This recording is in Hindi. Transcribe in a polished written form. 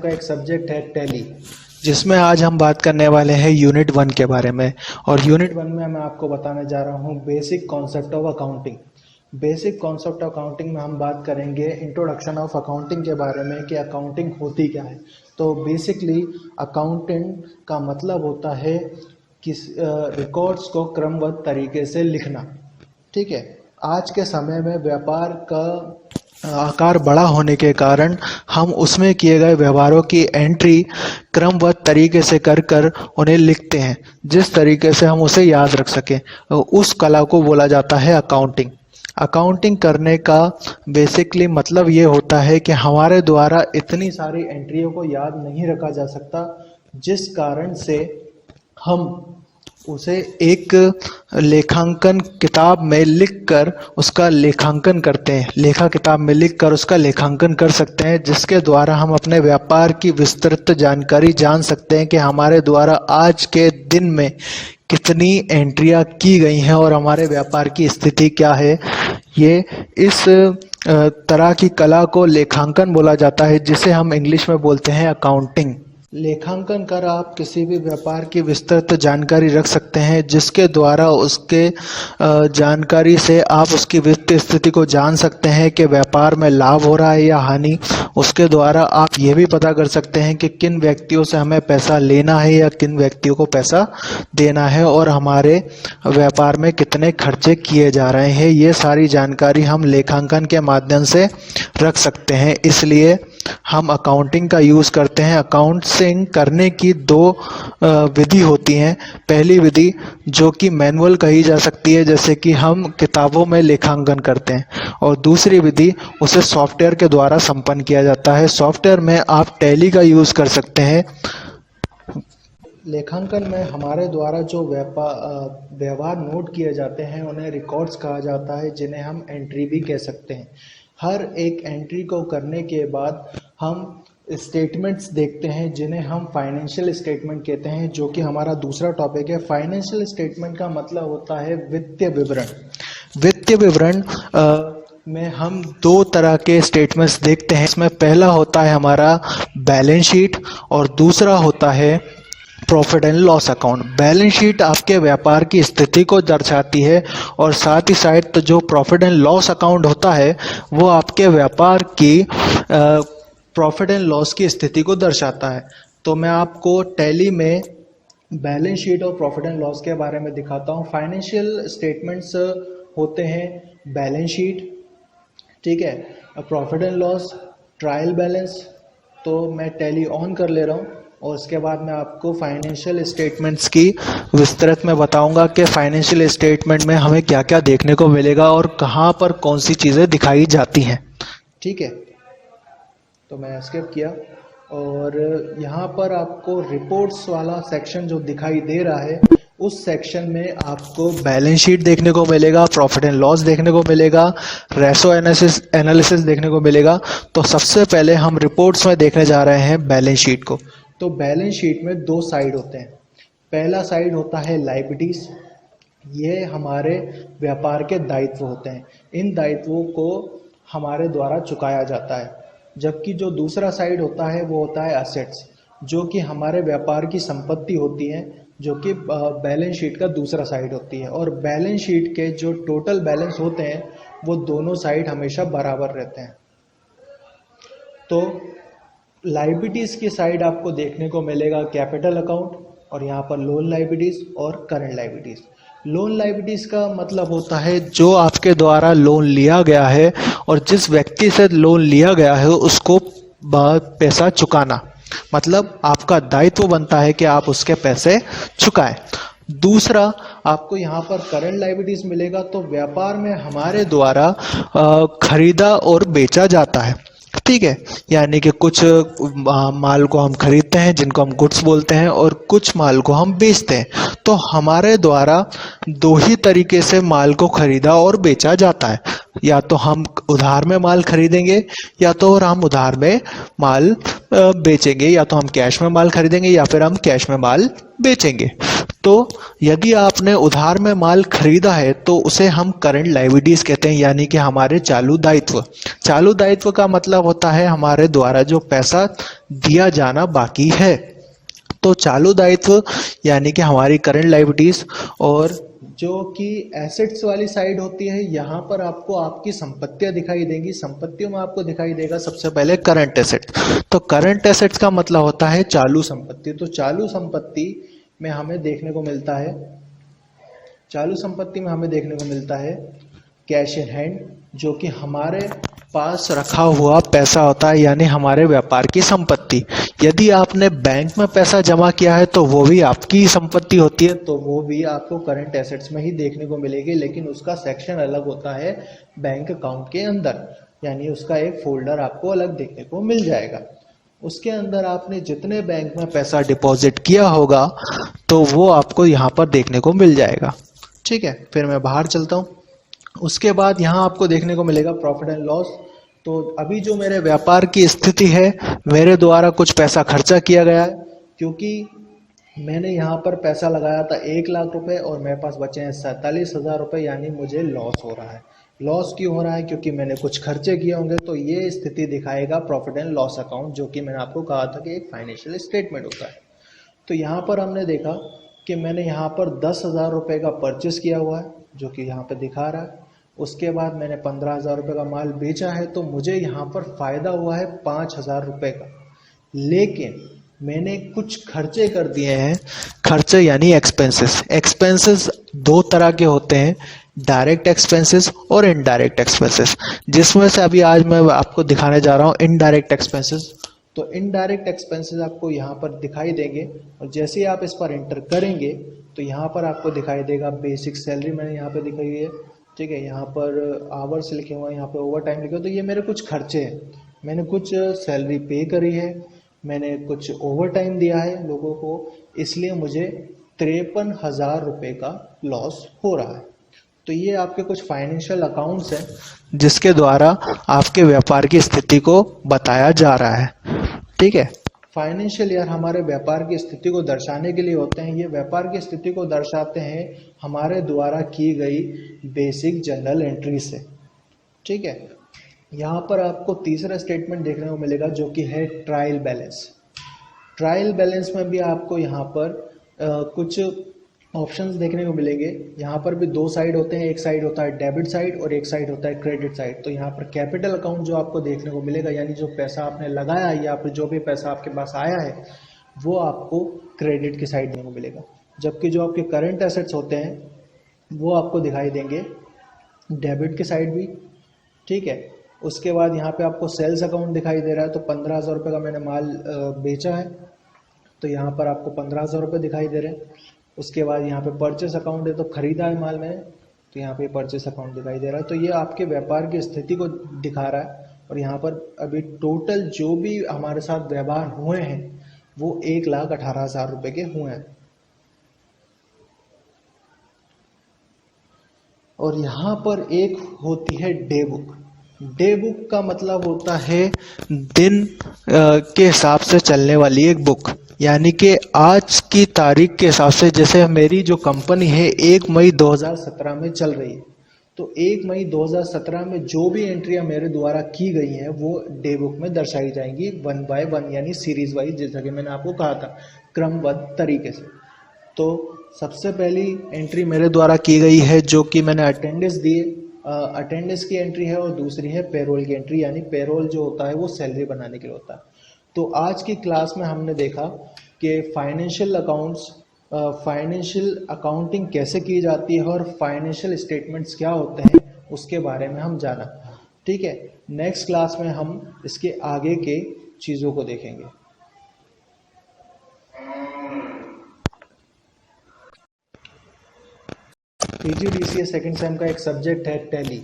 का एक सब्जेक्ट है टैली, जिसमें आज हम बात करने वाले हैं यूनिट 1 के बारे में। और यूनिट 1 में मैं आपको बताने जा रहा हूँ basic concept of accounting. Basic concept of accounting में हम बात करेंगे इंट्रोडक्शन ऑफ अकाउंटिंग के बारे में कि अकाउंटिंग होती क्या है। तो बेसिकली अकाउंटिंग का मतलब होता है किस रिकॉर्ड्स को क्रमबद्ध तरीके से लिखना। ठीक है, आज के समय में व्यापार का आकार बड़ा होने के कारण हम उसमें किए गए व्यवहारों की एंट्री क्रमबद्ध तरीके से कर कर उन्हें लिखते हैं, जिस तरीके से हम उसे याद रख सकें। उस कला को बोला जाता है अकाउंटिंग। अकाउंटिंग करने का बेसिकली मतलब ये होता है कि हमारे द्वारा इतनी सारी एंट्रियों को याद नहीं रखा जा सकता, जिस कारण से हम उसे एक लेखांकन किताब में लिखकर उसका लेखांकन करते हैं, लेखा किताब में लिखकर उसका लेखांकन कर सकते हैं, जिसके द्वारा हम अपने व्यापार की विस्तृत जानकारी जान सकते हैं कि हमारे द्वारा आज के दिन में कितनी एंट्रियां की गई हैं और हमारे व्यापार की स्थिति क्या है। ये इस तरह की कला को लेखांकन बोला जाता है, जिसे हम इंग्लिश में बोलते हैं अकाउंटिंग। लेखांकन कर आप किसी भी व्यापार की विस्तृत जानकारी रख सकते हैं, जिसके द्वारा उसके जानकारी से आप उसकी वित्तीय स्थिति को जान सकते हैं कि व्यापार में लाभ हो रहा है या हानि। उसके द्वारा आप ये भी पता कर सकते हैं कि किन व्यक्तियों से हमें पैसा लेना है या किन व्यक्तियों को पैसा देना है और हमारे व्यापार में कितने खर्चे किए जा रहे हैं। ये सारी जानकारी हम लेखांकन के माध्यम से रख सकते हैं, इसलिए हम अकाउंटिंग का यूज़ करते हैं। अकाउंटिंग करने की दो विधि होती हैं। पहली विधि जो कि मैनुअल कही जा सकती है, जैसे कि हम किताबों में लेखांकन करते हैं, और दूसरी विधि उसे सॉफ्टवेयर के द्वारा संपन्न किया जाता है। सॉफ्टवेयर में आप टैली का यूज़ कर सकते हैं। लेखांकन में हमारे द्वारा जो व्यवहार नोट किए जाते हैं उन्हें रिकॉर्ड्स कहा जाता है, जिन्हें हम एंट्री भी कह सकते हैं। हर एक एंट्री को करने के बाद हम स्टेटमेंट्स देखते हैं, जिन्हें हम फाइनेंशियल स्टेटमेंट कहते हैं, जो कि हमारा दूसरा टॉपिक है। फाइनेंशियल स्टेटमेंट का मतलब होता है वित्तीय विवरण। वित्तीय विवरण में हम दो तरह के स्टेटमेंट्स देखते हैं। इसमें पहला होता है हमारा बैलेंस शीट और दूसरा होता है profit and loss account. Balance sheet आपके व्यापार की स्थिति को दर्शाती है और साथ ही साथ जो प्रॉफिट एंड लॉस अकाउंट होता है वो आपके व्यापार की प्रॉफिट एंड लॉस की स्थिति को दर्शाता है। तो मैं आपको टैली में बैलेंस शीट और प्रॉफिट एंड लॉस के बारे में दिखाता हूँ। फाइनेंशियल स्टेटमेंट्स होते हैं बैलेंस शीट, ठीक है, profit and loss, trial balance. तो मैं टैली ऑन कर ले रहा हूँ और उसके बाद मैं आपको फाइनेंशियल स्टेटमेंट्स की विस्तृत में बताऊंगा कि फाइनेंशियल स्टेटमेंट में हमें क्या क्या देखने को मिलेगा और कहाँ पर कौन सी चीज़ें दिखाई जाती हैं। ठीक है, तो मैं स्किप किया और यहाँ पर आपको रिपोर्ट्स वाला सेक्शन जो दिखाई दे रहा है, उस सेक्शन में आपको बैलेंस शीट देखने को मिलेगा, प्रॉफिट एंड लॉस देखने को मिलेगा, रेशो एनालिसिस देखने को मिलेगा। तो सबसे पहले हम रिपोर्ट्स में देखने जा रहे हैं बैलेंस शीट को। तो बैलेंस शीट में दो साइड होते हैं। पहला साइड होता है लायबिलिटीज, ये हमारे व्यापार के दायित्व होते हैं। इन दायित्वों को हमारे द्वारा चुकाया जाता है। जबकि जो दूसरा साइड होता है वो होता है असेट्स, जो कि हमारे व्यापार की संपत्ति होती है, जो कि बैलेंस शीट का दूसरा साइड होती है। और बैलेंस शीट के जो टोटल बैलेंस होते हैं वो दोनों साइड हमेशा बराबर रहते हैं। तो लायबिलिटीज की साइड आपको देखने को मिलेगा कैपिटल अकाउंट, और यहाँ पर लोन लायबिलिटीज और करंट लायबिलिटीज। लोन लायबिलिटीज का मतलब होता है जो आपके द्वारा लोन लिया गया है और जिस व्यक्ति से लोन लिया गया है उसको पैसा चुकाना, मतलब आपका दायित्व बनता है कि आप उसके पैसे चुकाएं। दूसरा आपको यहाँ पर करंट लायबिलिटीज मिलेगा। तो व्यापार में हमारे द्वारा खरीदा और बेचा जाता है, ठीक है, यानी कि कुछ माल को हम खरीदते हैं जिनको हम गुड्स बोलते हैं और कुछ माल को हम बेचते हैं। तो हमारे द्वारा दो ही तरीके से माल को खरीदा और बेचा जाता है, या तो हम उधार में माल खरीदेंगे या तो हम उधार में माल बेचेंगे, या तो हम कैश में माल खरीदेंगे या फिर हम कैश में माल बेचेंगे। तो यदि आपने उधार में माल खरीदा है तो उसे हम करंट लायबिलिटीज कहते हैं, यानी कि हमारे चालू दायित्व। चालू दायित्व का मतलब होता है हमारे द्वारा जो पैसा दिया जाना बाकी है। तो चालू दायित्व यानी कि हमारी करंट लायबिलिटीज। और जो कि एसेट्स वाली साइड होती है, यहाँ पर आपको आपकी संपत्तियां दिखाई देंगी। संपत्तियों में आपको दिखाई देगा सबसे पहले करंट एसेट। तो करंट एसेट्स का मतलब होता है चालू संपत्ति। तो चालू संपत्ति में हमें देखने को मिलता है, चालू संपत्ति में हमें देखने को मिलता है कैश इन हैंड, जो कि हमारे पास रखा हुआ पैसा होता है, यानी हमारे व्यापार की संपत्ति। यदि आपने बैंक में पैसा जमा किया है तो वो भी आपकी संपत्ति होती है, तो वो भी आपको करंट एसेट्स में ही देखने को मिलेगी, लेकिन उसका सेक्शन अलग होता है बैंक अकाउंट के अंदर, यानी उसका एक फोल्डर आपको अलग देखने को मिल जाएगा। उसके अंदर आपने जितने बैंक में पैसा डिपॉजिट किया होगा तो वो आपको यहाँ पर देखने को मिल जाएगा। ठीक है, फिर मैं बाहर चलता हूँ। उसके बाद यहाँ आपको देखने को मिलेगा प्रॉफिट एंड लॉस। तो अभी जो मेरे व्यापार की स्थिति है, मेरे द्वारा कुछ पैसा खर्चा किया गया है, क्योंकि मैंने यहाँ पर पैसा लगाया था 1 लाख रुपए और मेरे पास बचे हैं 47,000 रुपये, यानी मुझे लॉस हो रहा है। लॉस क्यों हो रहा है? क्योंकि मैंने कुछ खर्चे किए होंगे। तो ये स्थिति दिखाएगा प्रॉफिट एंड लॉस अकाउंट, जो कि मैंने आपको कहा था कि एक फाइनेंशियल स्टेटमेंट होता है। तो यहाँ पर हमने देखा कि मैंने यहाँ पर 10,000 रुपये का परचेस किया हुआ है, जो कि यहाँ पर दिखा रहा है। उसके बाद मैंने 15,000 रुपये का माल बेचा है, तो मुझे यहाँ पर फ़ायदा हुआ है 5,000 रुपये का। लेकिन मैंने कुछ खर्चे कर दिए हैं। खर्चे यानी एक्सपेंसेस। एक्सपेंसेस दो तरह के होते हैं, डायरेक्ट एक्सपेंसेस और इनडायरेक्ट एक्सपेंसेस, जिसमें से अभी आज मैं आपको दिखाने जा रहा हूँ इनडायरेक्ट एक्सपेंसेस। तो इनडायरेक्ट एक्सपेंसेस आपको यहाँ पर दिखाई देंगे, और जैसे ही आप इस पर एंटर करेंगे तो यहाँ पर आपको दिखाई देगा बेसिक सैलरी मैंने यहाँ पे दिखाई हुई है। ठीक है, यहाँ पर आवर्स लिखे हुए हैं, यहाँ पे ओवर टाइम लिखे हुए, तो ये मेरे कुछ खर्चे हैं। मैंने कुछ सैलरी पे करी है, मैंने कुछ ओवर टाइम दिया है लोगों को, इसलिए मुझे 53,000 रुपये का लॉस हो रहा है। तो ये आपके कुछ फाइनेंशियल अकाउंट्स हैं जिसके द्वारा आपके व्यापार की स्थिति को बताया जा रहा है। ठीक है, फाइनेंशियल ईयर हमारे व्यापार की स्थिति को दर्शाने के लिए होते हैं। ये व्यापार की स्थिति को दर्शाते हैं हमारे द्वारा की गई बेसिक जर्नल एंट्री से। ठीक है, यहाँ पर आपको तीसरा स्टेटमेंट देखने को मिलेगा, जो कि है ट्रायल बैलेंस। ट्रायल बैलेंस में भी आपको यहाँ पर कुछ ऑप्शंस देखने को मिलेंगे। यहाँ पर भी दो साइड होते हैं, एक साइड होता है डेबिट साइड और एक साइड होता है क्रेडिट साइड। तो यहाँ पर कैपिटल अकाउंट जो आपको देखने को मिलेगा, यानी जो पैसा आपने लगाया है या फिर जो भी पैसा आपके पास आया है, वो आपको क्रेडिट की साइड देखने को मिलेगा। जबकि जो आपके करंट एसेट्स होते हैं वो आपको दिखाई देंगे डेबिट की साइड भी। ठीक है, उसके बाद यहाँ पे आपको सेल्स अकाउंट दिखाई दे रहा है। तो 15,000 रुपये का मैंने माल बेचा है, तो यहाँ पर आपको 15,000 रुपये दिखाई दे रहे हैं। उसके बाद यहाँ पे परचेस अकाउंट है, तो खरीदा है माल मैंने, तो यहाँ पे परचेस अकाउंट दिखाई दे रहा है। तो ये आपके व्यापार की स्थिति को दिखा रहा है। और यहाँ पर अभी टोटल जो भी हमारे साथ व्यवहार हुए हैं वो 1,18,000 रुपये के हुए हैं। और यहाँ पर एक होती है डे बुक। डे बुक का मतलब होता है दिन के हिसाब से चलने वाली एक बुक, यानी कि आज की तारीख के हिसाब से। जैसे मेरी जो कंपनी है 1 मई 2017 में चल रही है, तो 1 मई 2017 में जो भी एंट्रियां मेरे द्वारा की गई हैं वो डे बुक में दर्शाई जाएंगी 1 बाय 1, यानी सीरीज वाइज, जैसा कि मैंने आपको कहा था क्रमबद्ध तरीके से। तो सबसे पहली एंट्री मेरे द्वारा की गई है जो कि मैंने अटेंडेंस दिए, अटेंडेंस की एंट्री है, और दूसरी है पेरोल की एंट्री, यानी पेरोल जो होता है वो सैलरी बनाने के लिए होता है। तो आज की क्लास में हमने देखा कि फाइनेंशियल अकाउंट्स, फाइनेंशियल अकाउंटिंग कैसे की जाती है और फाइनेंशियल स्टेटमेंट्स क्या होते हैं उसके बारे में हम जाना। ठीक है, नेक्स्ट क्लास में हम इसके आगे के चीज़ों को देखेंगे। पीजीडीसीए सेकंड सेम का एक सब्जेक्ट है टैली।